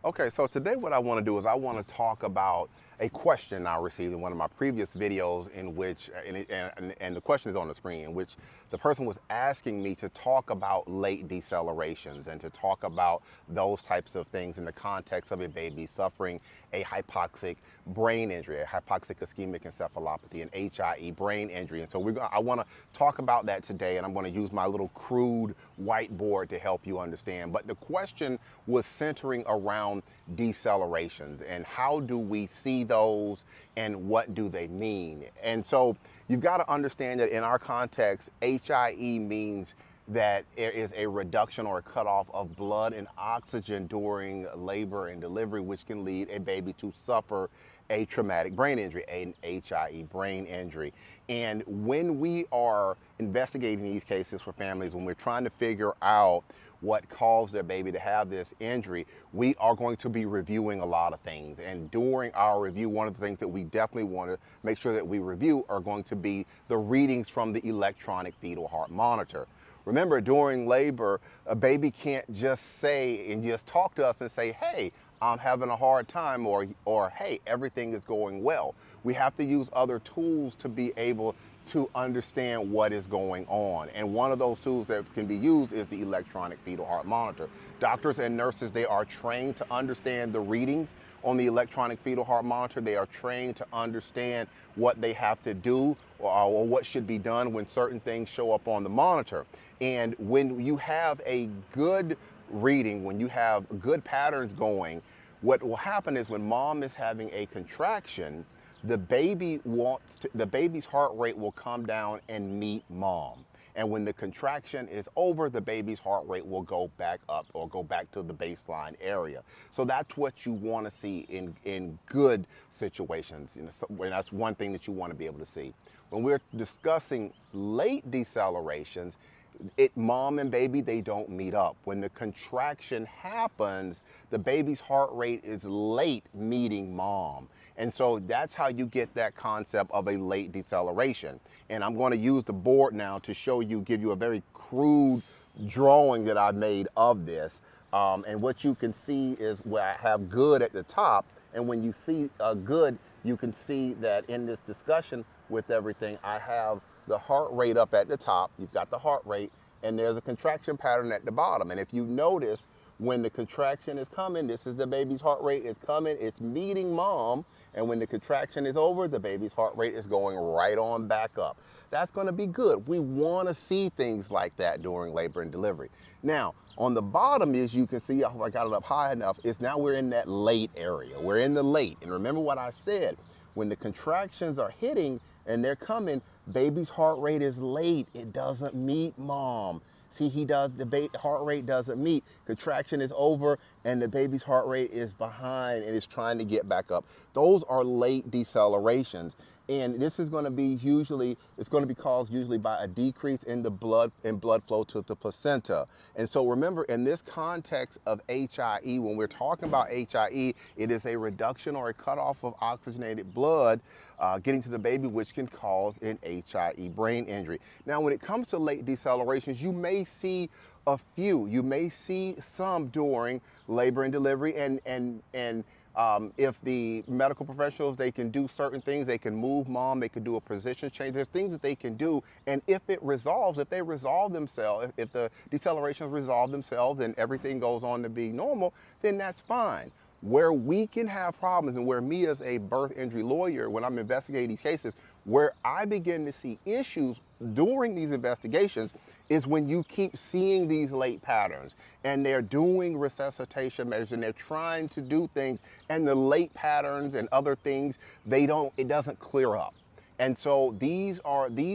Okay, so today what I want to do is I want to talk about a question I received in one of my previous videos in which, and the question is on the screen, in which the person was asking me to talk about late decelerations and to talk about those types of things in the context of a baby suffering a hypoxic brain injury, a hypoxic ischemic encephalopathy, an HIE brain injury. And so I want to talk about that today, and I'm going to use my little crude whiteboard to help you understand. But the question was centering around decelerations and how do we see those and what do they mean? And so you've got to understand that in our context, HIE means that there is a reduction or a cutoff of blood and oxygen during labor and delivery, which can lead a baby to suffer a traumatic brain injury, an HIE brain injury. And when we are investigating these cases for families, when we're trying to figure out what caused their baby to have this injury, we are going to be reviewing a lot of things. And during our review, one of the things that we definitely want to make sure that we review are going to be the readings from the electronic fetal heart monitor. Remember, during labor, a baby can't just say and just talk to us and say, hey, I'm having a hard time, or hey, everything is going well. We have to use other tools to be able to understand what is going on. And one of those tools that can be used is the electronic fetal heart monitor. Doctors and nurses, they are trained to understand the readings on the electronic fetal heart monitor. They are trained to understand what they have to do or what should be done when certain things show up on the monitor. And when you have a good reading, when you have good patterns going, what will happen is when mom is having a contraction, the baby's heart rate will come down and meet mom. And when the contraction is over, the baby's heart rate will go back up or go back to the baseline area. So that's what you want to see in good situations. And that's one thing that you want to be able to see. When we're discussing late decelerations, mom and baby, they don't meet up. When the contraction happens, the baby's heart rate is late meeting mom. And so that's how you get that concept of a late deceleration. And I'm going to use the board now to show you, give you a very crude drawing that I made of this. And what you can see is where I have good at the top. And when you see good, you can see that in this discussion with everything, I have the heart rate up at the top. You've got the heart rate, and there's a contraction pattern at the bottom. And if you notice, when the contraction is coming, this is the baby's heart rate is coming, it's meeting mom, and when the contraction is over, the baby's heart rate is going right on back up. That's going to be good. We want to see things like that during labor and delivery. Now, on the bottom is, you can see, if I got it up high enough, is now we're in that late area. We're in the late. And remember what I said, when the contractions are hitting and they're coming, baby's heart rate is late. It doesn't meet mom. See, the heart rate doesn't meet. Contraction is over and the baby's heart rate is behind and it's trying to get back up. Those are late decelerations. And this is going to be it's going to be caused usually by a decrease in the blood flow to the placenta. And so remember, in this context of HIE, when we're talking about HIE, it is a reduction or a cutoff of oxygenated blood getting to the baby, which can cause an HIE brain injury. Now, when it comes to late decelerations, you may see a few. You may see some during labor and delivery, and if the medical professionals, they can do certain things, they can move mom, they can do a position change, there's things that they can do, and if they resolve themselves, if the decelerations resolve themselves and everything goes on to be normal, then that's fine. Where we can have problems, and where me as a birth injury lawyer, when I'm investigating these cases, where I begin to see issues during these investigations is when you keep seeing these late patterns and they're doing resuscitation measures and they're trying to do things, and the late patterns and other things, it doesn't clear up. And so these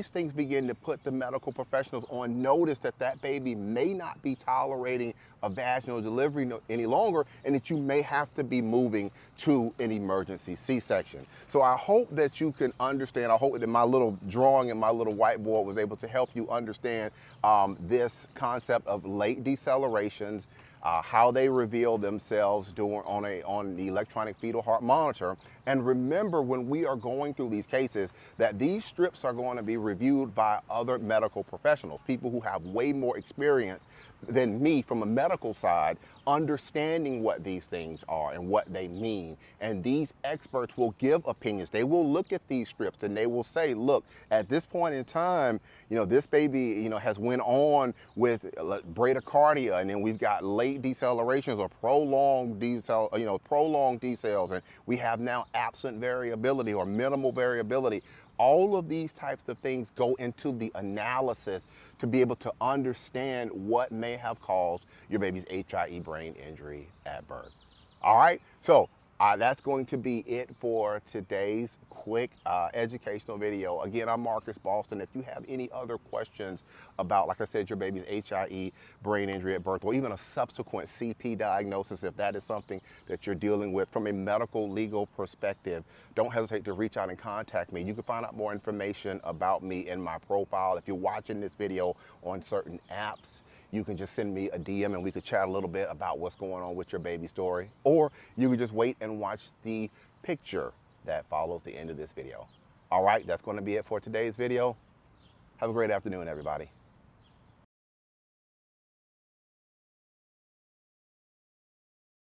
things begin to put the medical professionals on notice that that baby may not be tolerating a vaginal delivery any longer, and that you may have to be moving to an emergency C-section. So I hope that you can understand, I hope that my little drawing and my little whiteboard was able to help you understand this concept of late decelerations, how they reveal themselves on the electronic fetal heart monitor. And remember, when we are going through these cases, that these strips are going to be reviewed by other medical professionals, people who have way more experience than me from a medical side, understanding what these things are and what they mean. And these experts will give opinions. They will look at these strips and they will say, look, at this point in time, this baby, has went on with bradycardia, and then we've got late decelerations or prolonged decels, and we have now absent variability or minimal variability. All of these types of things go into the analysis to be able to understand what may have caused your baby's HIE brain injury at birth. All right, so that's going to be it for today's quick educational video. Again, I'm Marcus Boston. If you have any other questions about, like I said, your baby's HIE brain injury at birth, or even a subsequent CP diagnosis, if that is something that you're dealing with from a medical legal perspective, don't hesitate to reach out and contact me. You can find out more information about me in my profile. If you're watching this video on certain apps, you can just send me a DM and we could chat a little bit about what's going on with your baby story. Or you could just wait and watch the picture that follows the end of this video. All right, that's going to be it for today's video. Have a great afternoon, everybody.